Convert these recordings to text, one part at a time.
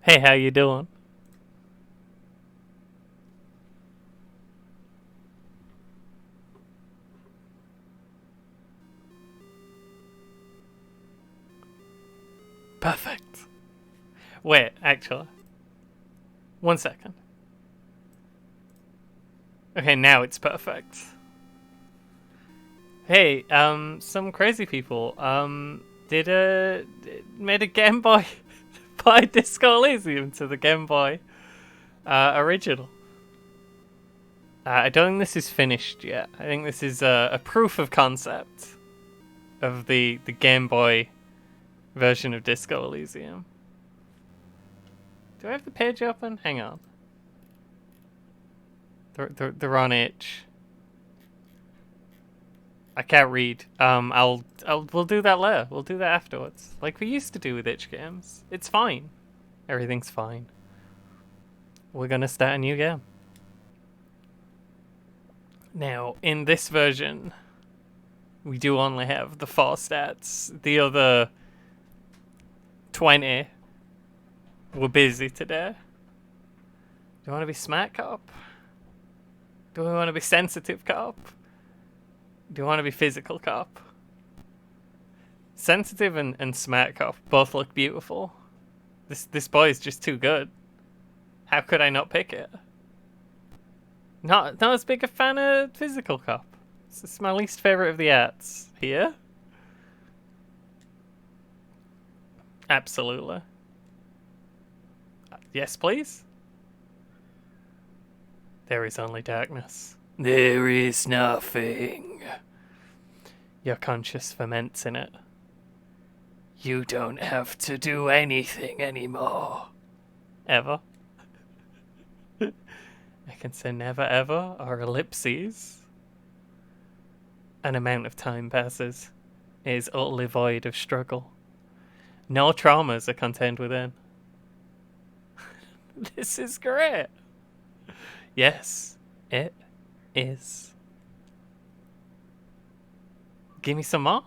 Hey, how you doing? Perfect. Wait, actually, 1 second. Okay, now it's perfect. Hey, some crazy people, made a Game Boy by Disco Elysium to the Game Boy, original. I don't think this is finished yet. I think this is a proof of concept of the Game Boy version of Disco Elysium. Do I have the page open? Hang on. They're on itch. I can't read. We'll do that later. We'll do that afterwards, like we used to do with itch games. It's fine. Everything's fine. We're gonna start a new game. Now, in this version, we do only have the 4 stats. The other 20 were busy today. Do you want to be smart cop? Do we want to be sensitive cop? Do you want to be physical cop? Sensitive and smart cop both look beautiful. This boy is just too good. How could I not pick it? Not as big a fan of physical cop. It's my least favorite of the arts. Here? Absolutely. Yes, please? There is only darkness. There is nothing. Your conscience ferments in it. You don't have to do anything anymore. Ever. I can say never ever or ellipses. An amount of time passes. It is utterly void of struggle. No traumas are contained within. This is great. Yes, it is. Give me some more.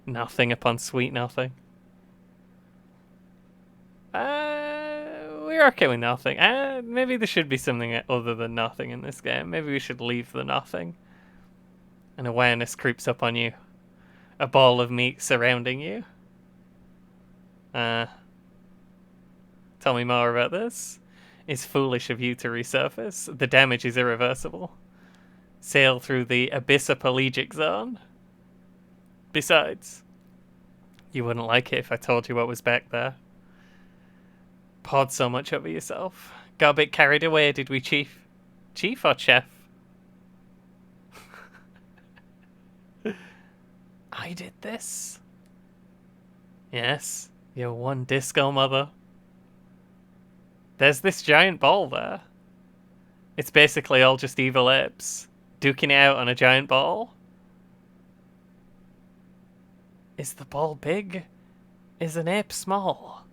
Nothing upon sweet nothing. We're okay with nothing. Maybe there should be something other than nothing in this game. Maybe we should leave the nothing. An awareness creeps up on you. A ball of meat surrounding you. Tell me more about this. It's foolish of you to resurface. The damage is irreversible. Sail through the abyssopelagic zone. Besides, you wouldn't like it if I told you what was back there. Poured so much over yourself. Got a bit carried away, did we, Chief? Chief or Chef? I did this? Yes, your one disco mother. There's this giant ball there. It's basically all just evil apes duking it out on a giant ball. Is the ball big? Is an ape small?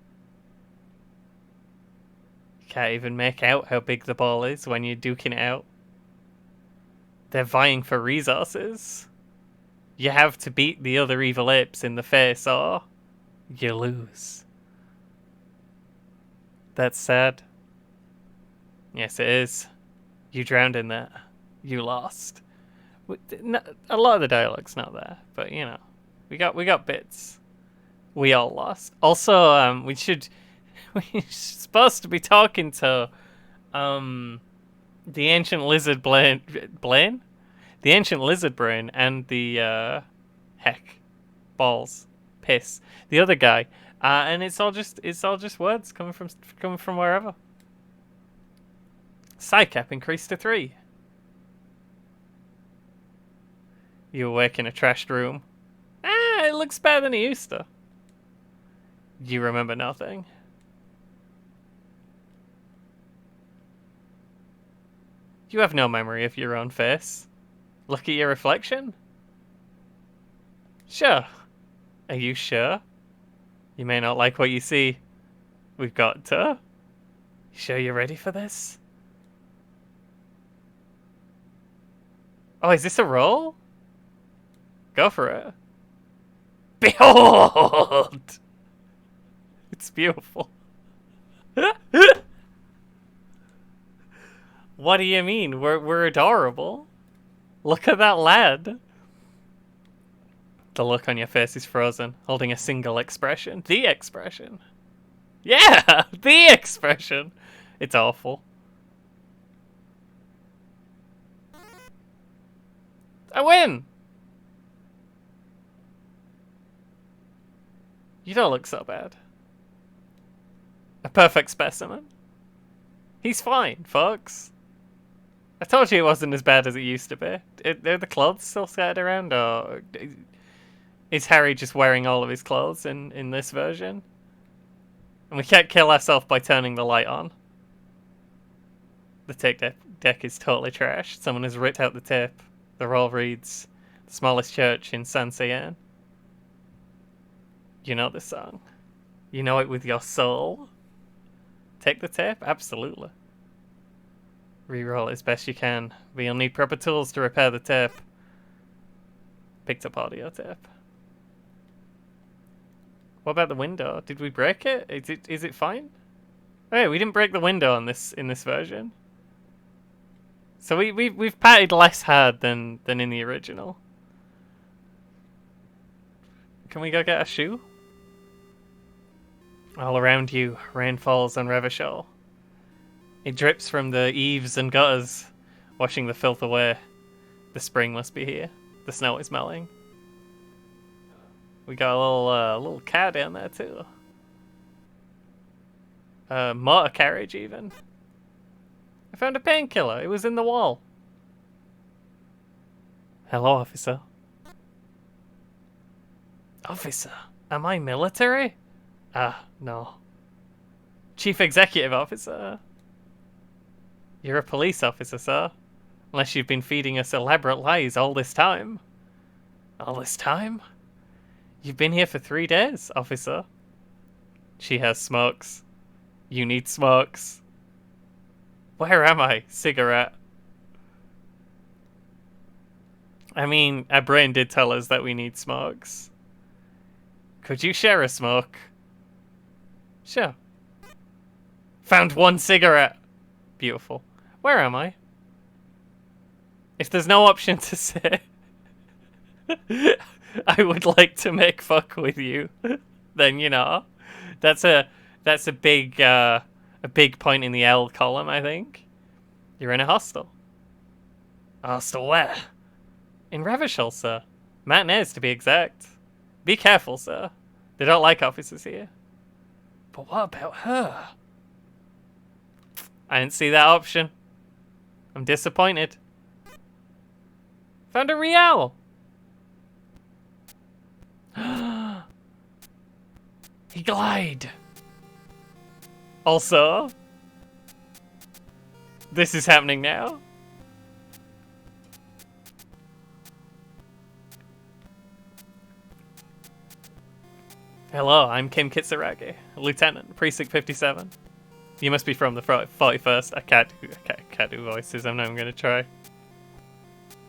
You can't even make out how big the ball is when you're duking it out. They're vying for resources. You have to beat the other evil apes in the face or you lose. That's sad. Yes, it is. You drowned in that. You lost. A lot of the dialogue's not there, but you know, we got bits. We all lost. Also, we're supposed to be talking to the ancient lizard Blaine? The ancient lizard brain and the heck balls piss. The other guy. And it's all just words coming from wherever. Psycap increased to 3. You awake in a trashed room. It looks better than it used to. You remember nothing. You have no memory of your own face. Look at your reflection. Sure. Are you sure? You may not like what you see. We've got to. You sure you're ready for this? Oh, is this a roll? Go for it. Behold! It's beautiful. What do you mean? We're adorable. Look at that lad. The look on your face is frozen, holding a single expression. The expression. Yeah, the expression. It's awful. I win! You don't look so bad. A perfect specimen. He's fine, folks. I told you it wasn't as bad as it used to be. Are the clothes still scattered around, or is Harry just wearing all of his clothes in this version? And we can't kill ourselves by turning the light on. The tape deck is totally trashed. Someone has ripped out the tape. The roll reads, "The smallest church in San Cian." You know this song. You know it with your soul. Take the tape? Absolutely. Reroll it as best you can, but you'll need proper tools to repair the tape. Picked up audio tape. What about the window? Did we break it? Is it fine? Oh yeah, we didn't break the window in this version. So we've patted less hard than in the original. Can we go get a shoe? All around you, rain falls on Revachol. It drips from the eaves and gutters, washing the filth away. The spring must be here. The snow is melting. We got a little car down there too. Motor carriage even. I found a painkiller. It was in the wall. Hello, officer. Officer? Am I military? Ah, no. Chief Executive Officer. You're a police officer, sir. Unless you've been feeding us elaborate lies all this time. All this time? You've been here for 3 days, officer. She has smokes. You need smokes. Where am I? Cigarette. I mean, our brain did tell us that we need smokes. Could you share a smoke? Sure. Found 1 cigarette. Beautiful. Where am I? If there's no option to say, I would like to make fuck with you, then you know, that's a big point in the L column. I think you're in a hostel. Hostel where? In Revachol, sir. Matinees, to be exact. Be careful, sir. They don't like officers here. But what about her? I didn't see that option. I'm disappointed. Found a Rial. He glide. Also, this is happening now. Hello, I'm Kim Kitsuragi, Lieutenant, Precinct 57. You must be from the 41st. I can't do voices. I'm not even gonna try.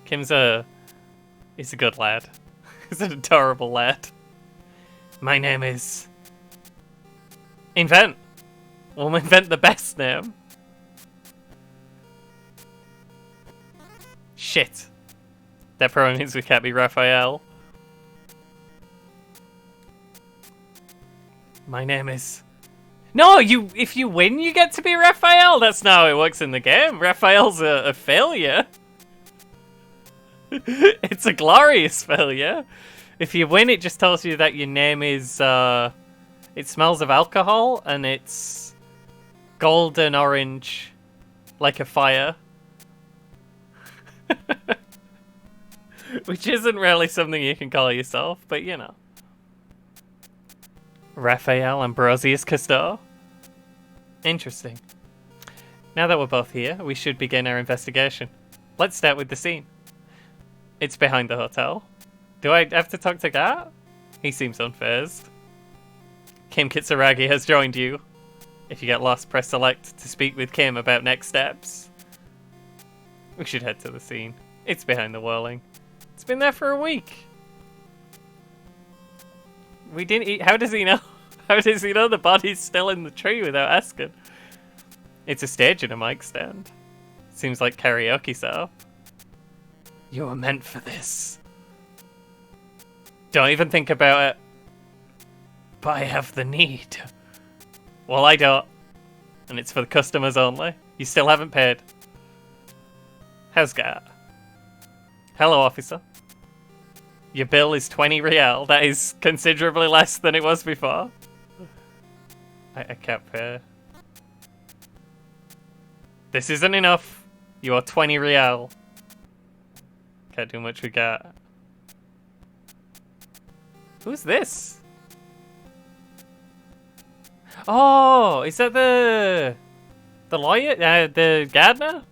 Kim's he's a good lad. He's an adorable lad. My name is... Invent! We'll invent the best name. Shit. That probably means we can't be Raphael. My name is... No, if you win, you get to be Raphael. That's not how it works in the game. Raphael's a failure. It's a glorious failure. If you win, it just tells you that your name is... it smells of alcohol, and it's golden orange, like a fire. Which isn't really something you can call yourself, but you know. Raphael Ambrosius Cousteau. Interesting. Now that we're both here, we should begin our investigation. Let's start with the scene. It's behind the hotel. Do I have to talk to Gar? He seems unfazed. Kim Kitsuragi has joined you. If you get lost, press select to speak with Kim about next steps. We should head to the scene. It's behind the whirling. It's been there for a week. We didn't eat. How does he know? How does he know the body's still in the tree without asking? It's a stage and a mic stand. Seems like karaoke setup. You were meant for this. Don't even think about it. But I have the need. Well, I don't. And it's for the customers only. You still haven't paid. How's that? Hello, officer. Your bill is 20 real. That is considerably less than it was before. I can't pay. This isn't enough. You are 20 real. Can't do much with that. Who's this? Oh, is that the lawyer? The gardener?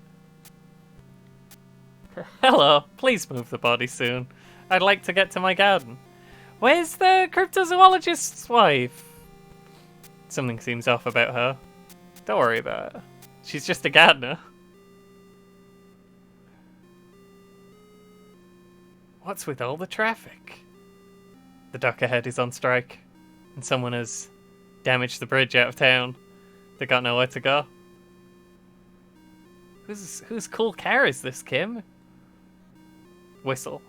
Hello, please move the body soon. I'd like to get to my garden. Where's the cryptozoologist's wife? Something seems off about her. Don't worry about it. She's just a gardener. What's with all the traffic? The dock ahead is on strike, and someone has damaged the bridge out of town. They got nowhere to go. Whose cool car is this, Kim? Whistle.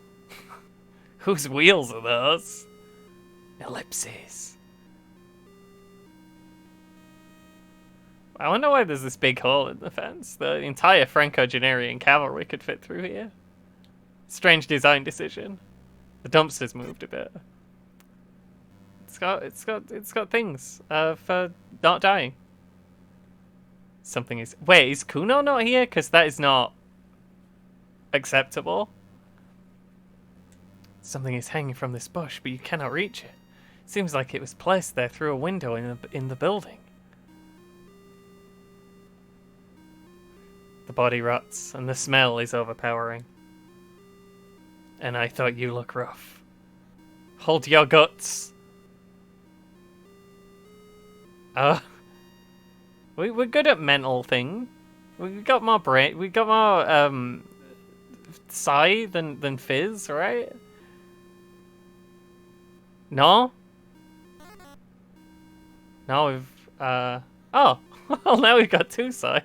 Whose wheels are those? Ellipses. I wonder why there's this big hole in the fence. The entire Franco-Generian cavalry could fit through here. Strange design decision. The dumpster's moved a bit. It's got things for not dying. Something is. Wait, is Kuno not here? Because that is not acceptable. Something is hanging from this bush, but you cannot reach it. Seems like it was placed there through a window in the building. The body rots, and the smell is overpowering. And I thought you look rough. Hold your guts. We're good at mental thing. We got more brain. We got more psi than fizz, right? No. No, we've oh, well now we've got two psi.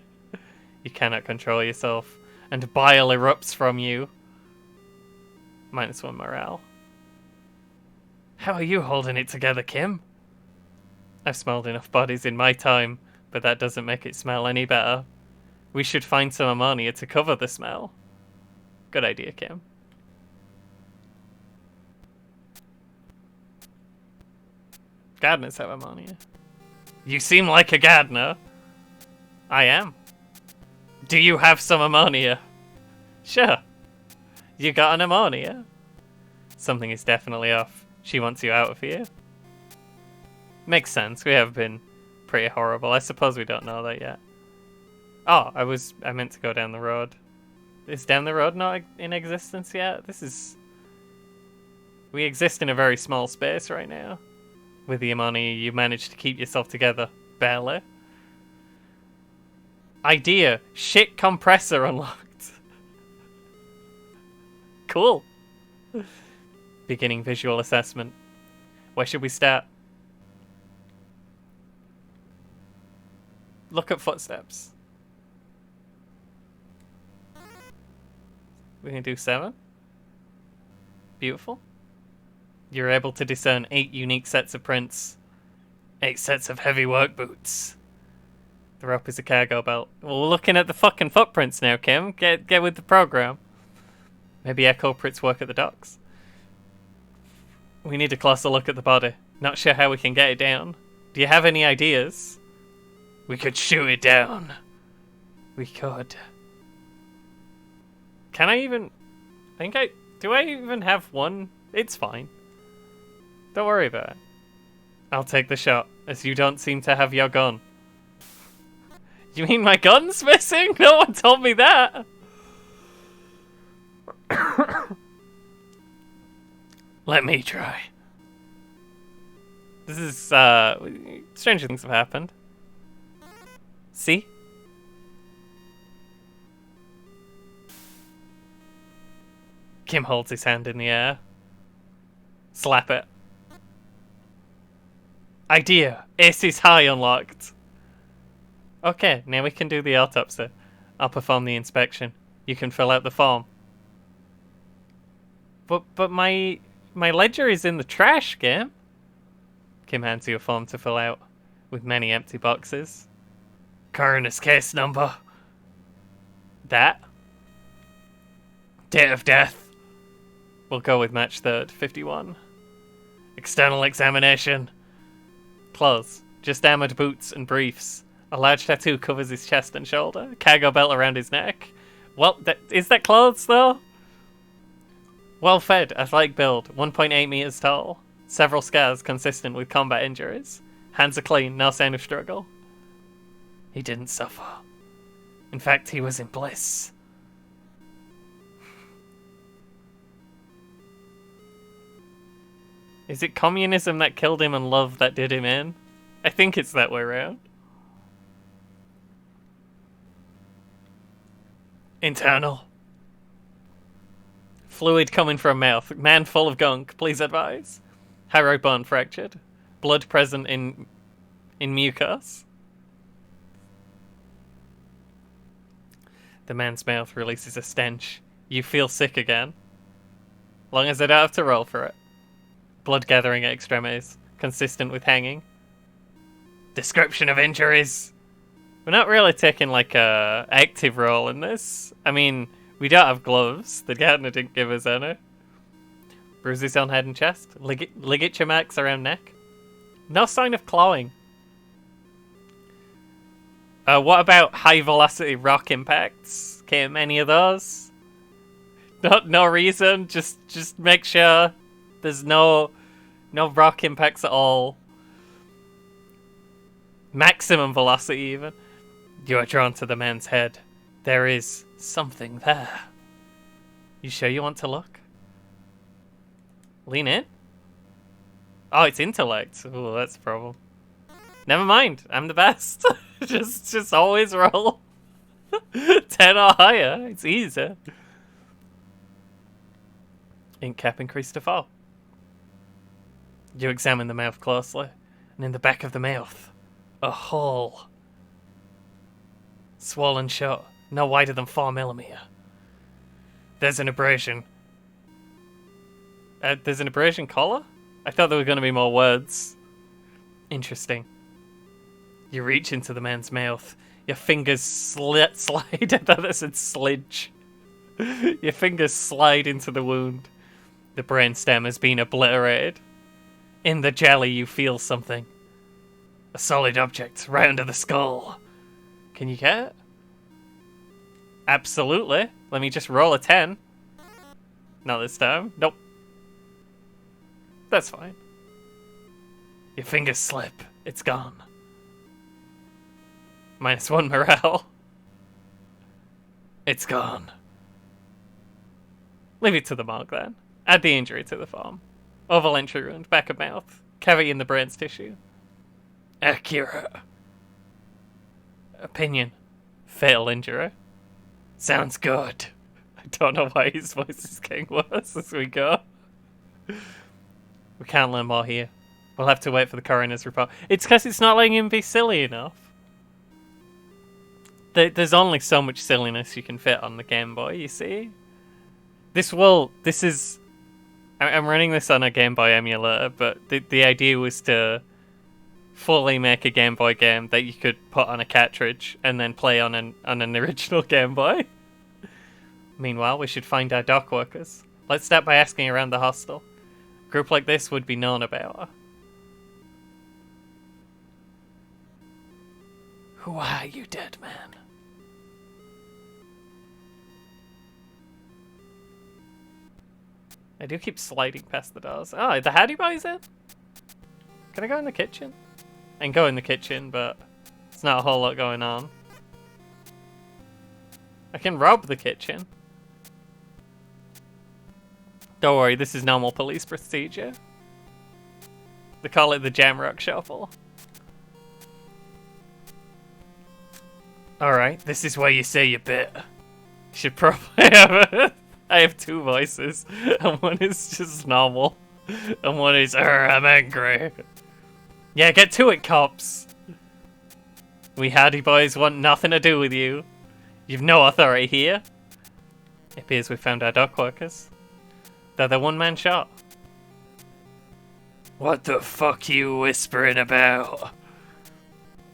You cannot control yourself, and bile erupts from you. -1 morale. How are you holding it together, Kim? I've smelled enough bodies in my time, but that doesn't make it smell any better. We should find some ammonia to cover the smell. Good idea, Kim. Gardeners have ammonia. You seem like a gardener. I am. Do you have some ammonia? Sure. You got an ammonia? Something is definitely off. She wants you out of here. Makes sense. We have been pretty horrible. I suppose we don't know that yet. Oh, I meant to go down the road. Is down the road not in existence yet? We exist in a very small space right now. With the ammonia, you managed to keep yourself together. Barely. Idea. Shit compressor unlocked. Cool. Beginning visual assessment. Where should we start? Look at footsteps. We can do 7. Beautiful. You're able to discern 8 unique sets of prints. 8 sets of heavy work boots. The rope is a cargo belt. Well, we're looking at the fucking footprints now, Kim. Get with the program. Maybe our culprits work at the docks. We need a closer look at the body. Not sure how we can get it down. Do you have any ideas? We could shoot it down. We could. Can I even... Do I even have one? It's fine. Don't worry about it. I'll take the shot, as you don't seem to have your gun. You mean my gun's missing? No one told me that. Let me try. This is, stranger things have happened. See? Kim holds his hand in the air. Slap it. Idea. Ace is high unlocked. Okay, now we can do the autopsy. I'll perform the inspection. You can fill out the form. But my ledger is in the trash, game. Kim hands you a form to fill out, with many empty boxes. Coroner's case number. That. Date of death. We'll go with match third, 51. External examination. Clothes. Just armored boots and briefs. A large tattoo covers his chest and shoulder. Cargo belt around his neck. Well, is that clothes, though? Well fed, athletic build, 1.8 meters tall. Several scars consistent with combat injuries. Hands are clean, no sign of struggle. He didn't suffer. In fact, he was in bliss. Is it communism that killed him and love that did him in? I think it's that way around. Internal. Fluid coming from mouth. Man full of gunk, please advise. Harrow bone fractured. Blood present in mucus. The man's mouth releases a stench. You feel sick again. Long as I don't have to roll for it. Blood gathering at extremities. Consistent with hanging. Description of injuries. We're not really taking like a active role in this. I mean, we don't have gloves. The gardener didn't give us any. Bruises on head and chest. Ligature marks around neck. No sign of clawing. What about high velocity rock impacts? Came any of those? No reason. Just make sure there's no rock impacts at all. Maximum velocity even. You are drawn to the man's head. There is something there. You sure you want to look? Lean in. Oh, it's intellect. Oh, that's a problem. Never mind. I'm the best. just always roll 10 or higher. It's easy. Ink cap increased to 4. You examine the mouth closely, and in the back of the mouth, a hole. Swollen shut, no wider than 4 millimeter. There's an abrasion. There's an abrasion collar? I thought there were going to be more words. Interesting. You reach into the man's mouth. Your fingers slide. I thought that said slidge. Your fingers slide into the wound. The brainstem has been obliterated. In the jelly, you feel something. A solid object right under the skull. Can you get it? Absolutely. Let me just roll a 10. Not this time. Nope. That's fine. Your fingers slip. It's gone. -1 morale. It's gone. Leave it to the mark then. Add the injury to the form. Oval entry wound, back of mouth. Cavity in the brain's tissue. Accurate. Opinion. Fatal injury. Sounds good. I don't know why his voice is getting worse as we go. We can't learn more here. We'll have to wait for the coroner's report. It's because it's not letting him be silly enough. There's only so much silliness you can fit on the Game Boy, you see? I'm running this on a Game Boy emulator, but the idea was to fully make a Game Boy game that you could put on a cartridge and then play on an original Game Boy. Meanwhile, we should find our dock workers. Let's start by asking around the hostel. A group like this would be known about her. Who are you, dead man? I do keep sliding past the doors. Oh, the Hardy Boy's in? Can I go in the kitchen? I can go in the kitchen, but it's not a whole lot going on. I can rob the kitchen. Don't worry, this is normal police procedure. They call it the Jamrock Shuffle. Alright, this is where you say your bit. You should probably have it. I have 2 voices, and one is just normal, and one is, I'm angry. Yeah, get to it, cops. We hardy boys want nothing to do with you. You've no authority here. It appears we've found our dock workers. They're the one-man shot. What the fuck you whispering about?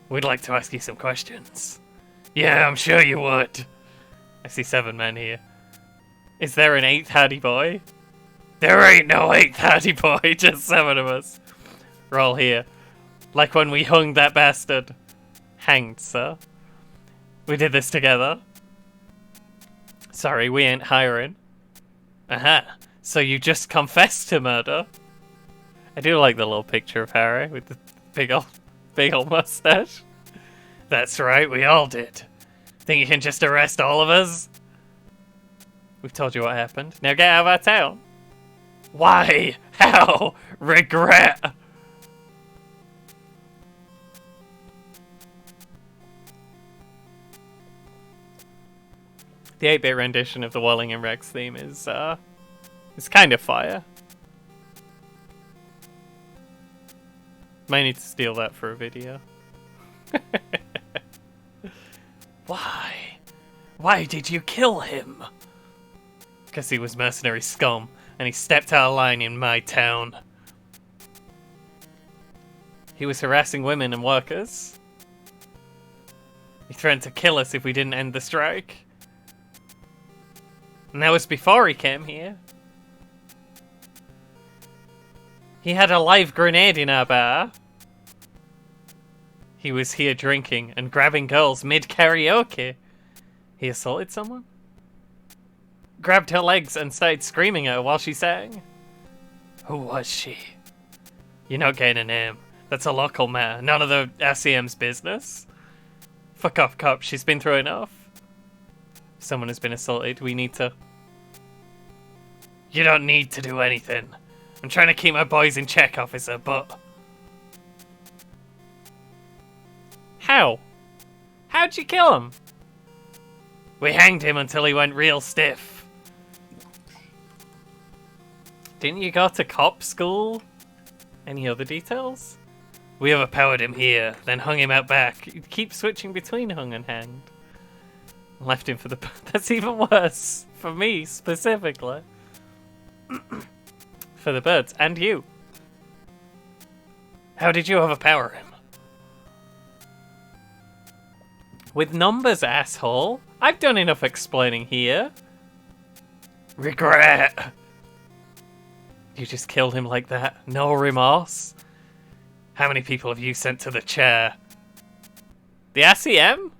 We'd like to ask you some questions. Yeah, I'm sure you would. I see 7 men here. Is there an 8th hardy boy? There ain't no 8th hardy boy, just 7 of us. We're all here. Like when we hung that bastard. Hanged, sir. We did this together. Sorry, we ain't hiring. Aha. So you just confessed to murder? I do like the little picture of Harry with the big old mustache. That's right, we all did. Think you can just arrest all of us? We've told you what happened. Now get out of our town. Why? How? Regret. The 8-bit rendition of the Walling and Rex theme is kind of fire. Might need to steal that for a video. Why? Why did you kill him? Because he was mercenary scum, and he stepped out of line in my town. He was harassing women and workers. He threatened to kill us if we didn't end the strike. And that was before he came here. He had a live grenade in our bar. He was here drinking and grabbing girls mid-karaoke. He assaulted someone? Grabbed her legs and started screaming at her while she sang. Who was she? You're not getting a name. That's a local matter. None of the RCM's business. Fuck off, cop. She's been through enough. If someone has been assaulted, we need to... You don't need to do anything. I'm trying to keep my boys in check, officer, but... How? How'd you kill him? We hanged him until he went real stiff. Didn't you go to cop school? Any other details? We overpowered him here, then hung him out back. You keep switching between hung and hanged. Left him for the... That's even worse. For me, specifically. For the birds, and you. How did you overpower him? With numbers, asshole. I've done enough explaining here. Regret. You just killed him like that? No remorse? How many people have you sent to the chair? The RCM?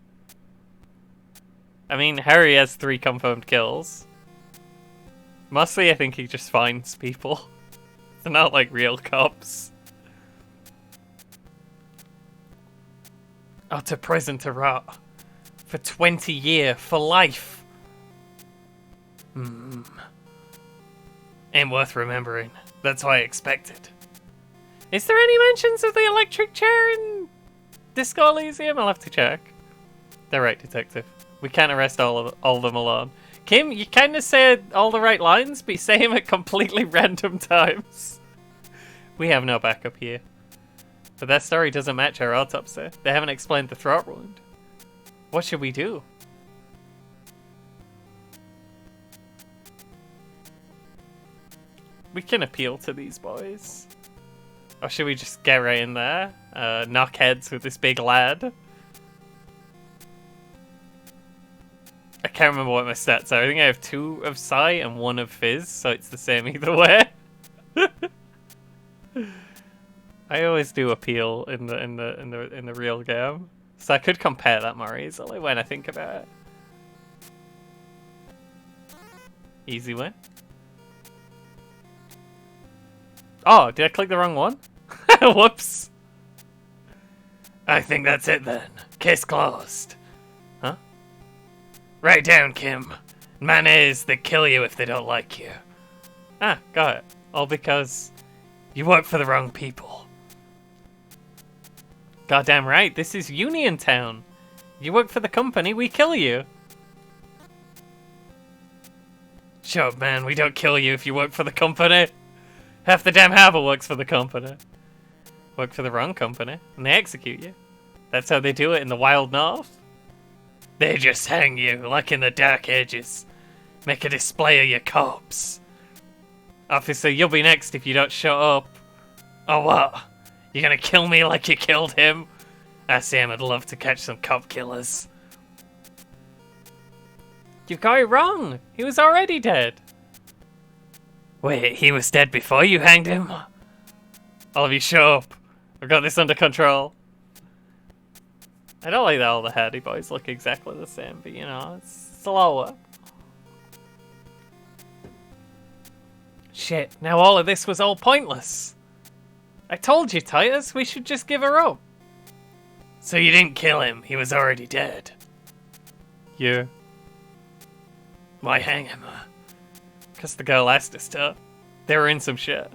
I mean, Harry has 3 confirmed kills. Mostly, I think he just finds people. They're not like real cops. Oh, to prison to rot. For 20 years. For life. Ain't worth remembering. That's what I expected. Is there any mentions of the electric chair in Disco Elysium? I'll have to check. They're right, detective. We can't arrest all of them alone. Kim, you kind of said all the right lines, but you say them at completely random times. We have no backup here. But that story doesn't match our autopsy. They haven't explained the throat wound. What should we do? We can appeal to these boys. Or should we just get right in there? Knock heads with this big lad? I can't remember what my stats are. I think I have 2 of Psi and 1 of Fizz, so it's the same either way. I always do appeal in the real game, so I could compare that more easily when I think about it. Easy win. Oh, did I click the wrong one? Whoops. I think that's it then. Case closed. Huh? Write down, Kim. Mayonnaise, they kill you if they don't like you. Ah, got it. All because you work for the wrong people. Goddamn right, this is Union Town. You work for the company, we kill you. Shut up, man, we don't kill you if you work for the company. Half the damn harbour works for the company. Work for the wrong company, and they execute you. That's how they do it in the wild north. They just hang you, like in the Dark Ages. Make a display of your corpse. Officer, you'll be next if you don't shut up. Oh, what? You're gonna kill me like you killed him? I Sam, I'd love to catch some cop killers. You got it wrong. He was already dead. Wait, he was dead before you hanged him? All of you show up. I've got this under control. I don't like that all the Hardy Boys look exactly the same, but you know, it's slower. Shit, now all of this was all pointless. I told you, Titus, we should just give her up. So you didn't kill him, he was already dead. Yeah. Why hang him? Because the girl asked us to. They were in some shit.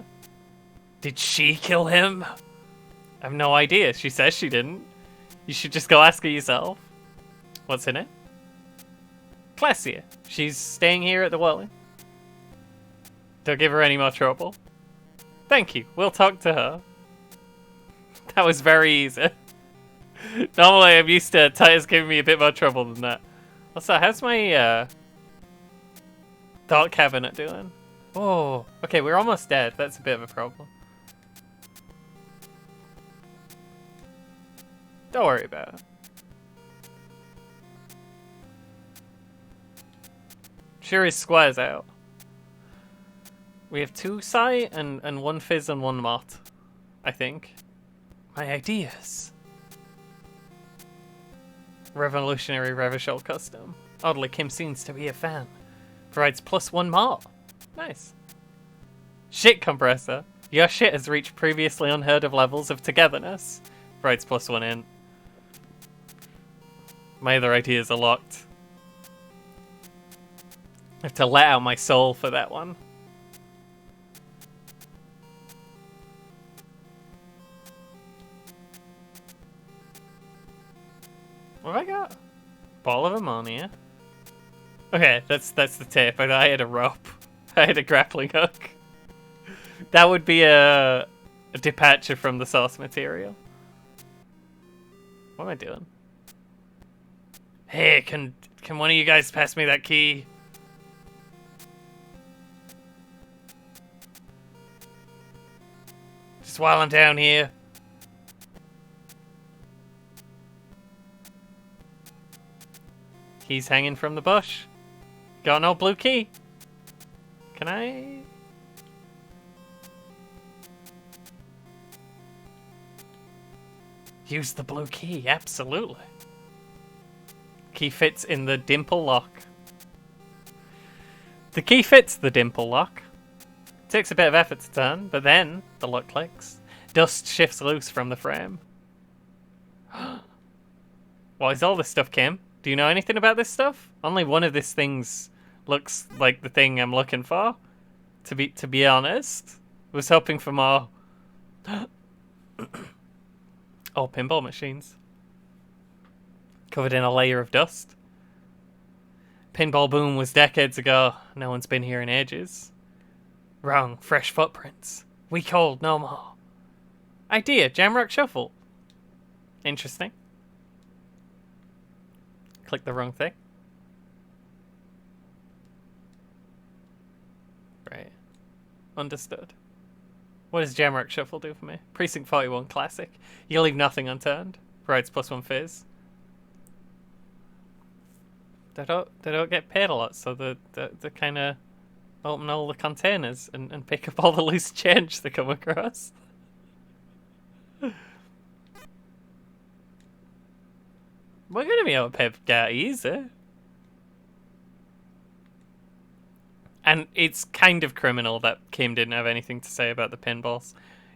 Did she kill him? I have no idea. She says she didn't. You should just go ask her yourself. What's in it? Classia. She's staying here at the Welling. Don't give her any more trouble. Thank you. We'll talk to her. That was very easy. Normally I'm used to Titus giving me a bit more trouble than that. Also, how's my thought cabinet doing? Oh, okay, we're almost dead. That's a bit of a problem. Don't worry about it. Sure his square's out. We have 2 Psi and 1 Fizz and 1 Mott, I think. My ideas. Revolutionary Revachol custom. Oddly, Kim seems to be a fan. Provides +1 Mott. Nice. Shit compressor. Your shit has reached previously unheard of levels of togetherness. Provides +1 int. My other ideas are locked. I have to let out my soul for that one. What have I got? Ball of ammonia. Okay, that's the tape. I had a rope. I had a grappling hook. That would be a departure from the source material. What am I doing? Hey, can one of you guys pass me that key? Just while I'm down here. Key's hanging from the bush. Got no blue key. Can I? Use the blue key, absolutely. Key fits in the dimple lock. The key fits the dimple lock. Takes a bit of effort to turn, but then the lock clicks. Dust shifts loose from the frame. What is all this stuff, Kim? Do you know anything about this stuff? Only one of these things looks like the thing I'm looking for. To be honest, was hoping for more. Oh, pinball machines. Covered in a layer of dust. Pinball boom was decades ago. No one's been here in ages. Wrong. Fresh footprints. We cold, no more. Idea. Jamrock Shuffle. Interesting. Click the wrong thing. Right. Understood. What does Jamrock Shuffle do for me? Precinct 41 Classic. You leave nothing unturned. Provides +1 Fizz. They don't get paid a lot, so they kind of open all the containers and pick up all the loose change they come across. We're gonna be able to pay for that easy. And it's kind of criminal that Kim didn't have anything to say about the pinballs.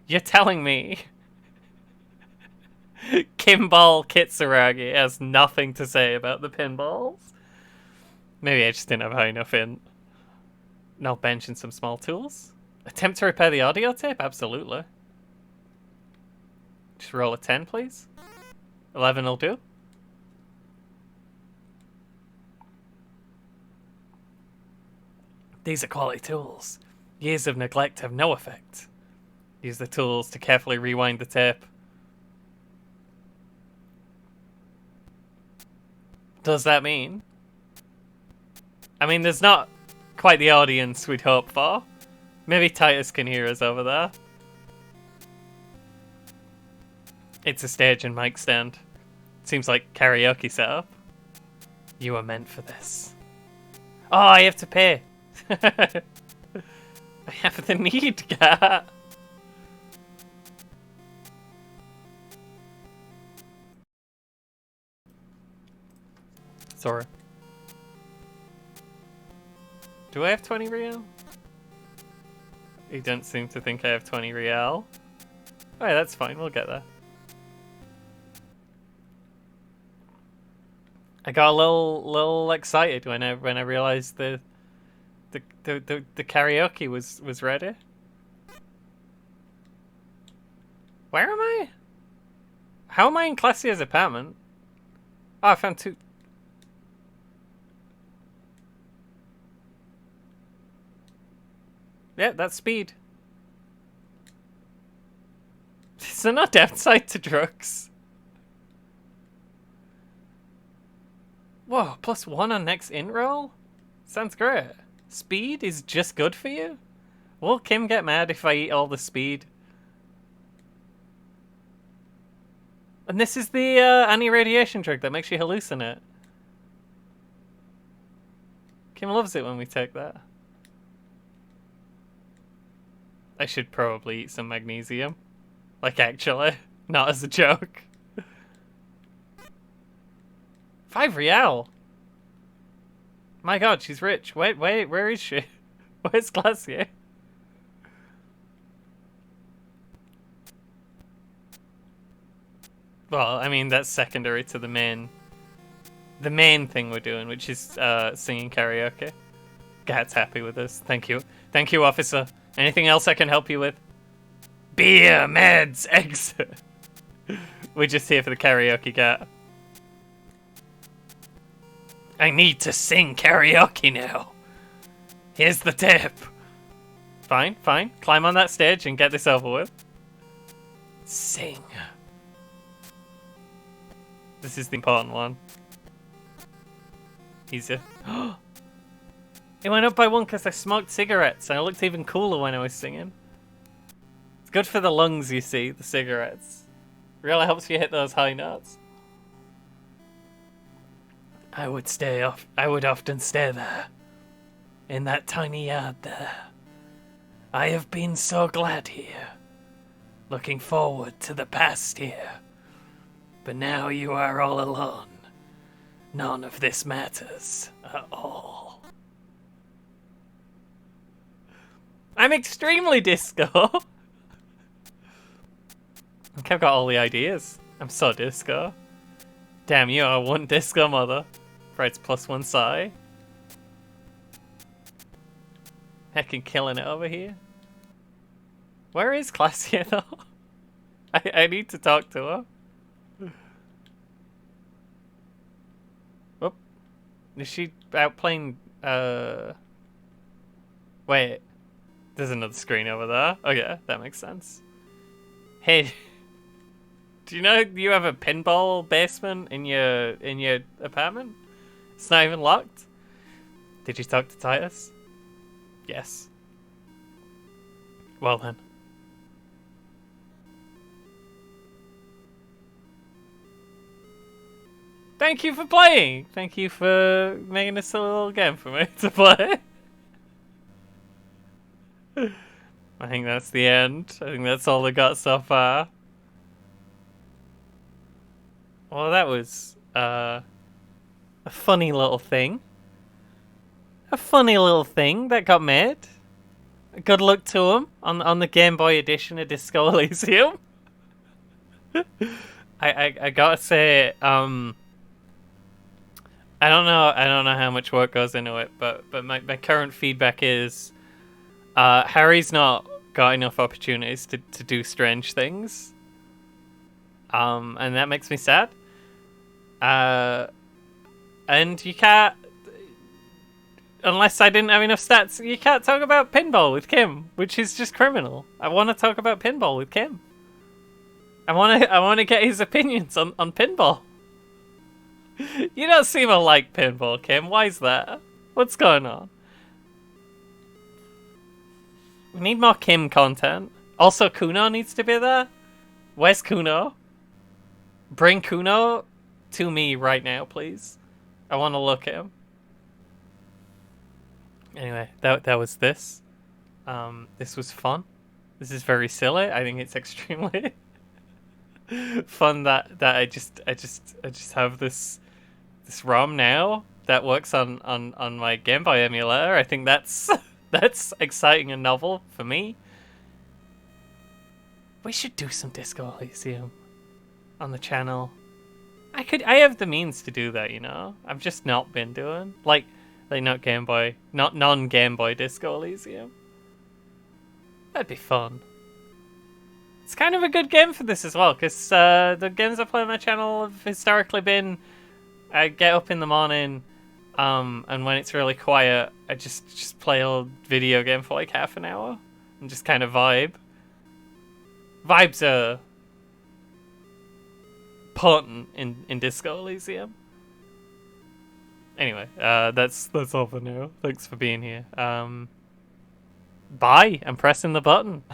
You're telling me Kimball Kitsuragi has nothing to say about the pinballs? Maybe I just didn't have high enough in. No bench and some small tools. Attempt to repair the audio tape? Absolutely. Just roll a 10, please. 11 will do. These are quality tools. Years of neglect have no effect. Use the tools to carefully rewind the tape. Does that mean? I mean, there's not quite the audience we'd hope for. Maybe Titus can hear us over there. It's a stage and mic stand. Seems like karaoke setup. You were meant for this. Oh, I have to pay. I have the need, cat. Sorry. Do I have 20 real? You don't seem to think I have 20 real. Alright, that's fine. We'll get there. I got a little excited when I realized the karaoke was ready. Where am I? How am I in Classia's apartment? Oh, I found 2. Yeah, that's speed. Is there no downside to drugs? Whoa, +1 on next int roll? Sounds great. Speed is just good for you? Will Kim get mad if I eat all the speed? And this is the anti-radiation drug that makes you hallucinate. Kim loves it when we take that. I should probably eat some magnesium. Like, actually. Not as a joke. 5 real. My god, she's rich. Wait, where is she? Where's Glacier? Well, I mean, that's secondary to the main thing we're doing, which is singing karaoke. Cat's happy with us. Thank you. Thank you, officer. Anything else I can help you with? Beer, meds, exit. We're just here for the karaoke, cat. I need to sing karaoke now. Here's the tip. Fine, fine. Climb on that stage and get this over with. Sing. This is the important one. Easier. It went up by 1 because I smoked cigarettes and I looked even cooler when I was singing. It's good for the lungs, you see, the cigarettes. Really helps you hit those high notes. I would often stay there. In that tiny yard there. I have been so glad here. Looking forward to the past here. But now you are all alone. None of this matters at all. I'm extremely disco. I've got all the ideas. I'm so disco. Damn, you are one disco mother. Fred's +1 psi. Heckin' killing it over here. Where is Classia though? I need to talk to her. Whoop. Is she out playing, Wait. There's another screen over there. Oh yeah, that makes sense. Hey, do you know you have a pinball basement in your apartment? It's not even locked. Did you talk to Titus? Yes. Well then. Thank you for playing. Thank you for making this a little game for me to play. I think that's the end. I think that's all I got so far. Well, that was a funny little thing. A funny little thing that got made. Good luck to him on the Game Boy edition of Disco Elysium. I gotta say, I don't know how much work goes into it, but my current feedback is Harry's not got enough opportunities to do strange things. And that makes me sad. And you can't... Unless I didn't have enough stats, you can't talk about pinball with Kim, which is just criminal. I want to talk about pinball with Kim. I want to get his opinions on pinball. You don't seem to like pinball, Kim. Why is that? What's going on? We need more Kim content. Also, Kuno needs to be there. Where's Kuno? Bring Kuno to me right now, please. I want to look at him. Anyway, that was this. This was fun. This is very silly. I think it's extremely fun that I just have this ROM now that works on my Game Boy emulator. I think that's that's exciting and novel for me. We should do some Disco Elysium on the channel. I have the means to do that, you know. I've just not been doing like not Game Boy, not non-Game Boy Disco Elysium. That'd be fun. It's kind of a good game for this as well, because the games I play on my channel have historically been I get up in the morning, and when it's really quiet, I just play a little video game for like half an hour and just kind of vibe. Vibes are potent in Disco Elysium. Anyway, that's all for now. Thanks for being here. Bye. I'm pressing the button.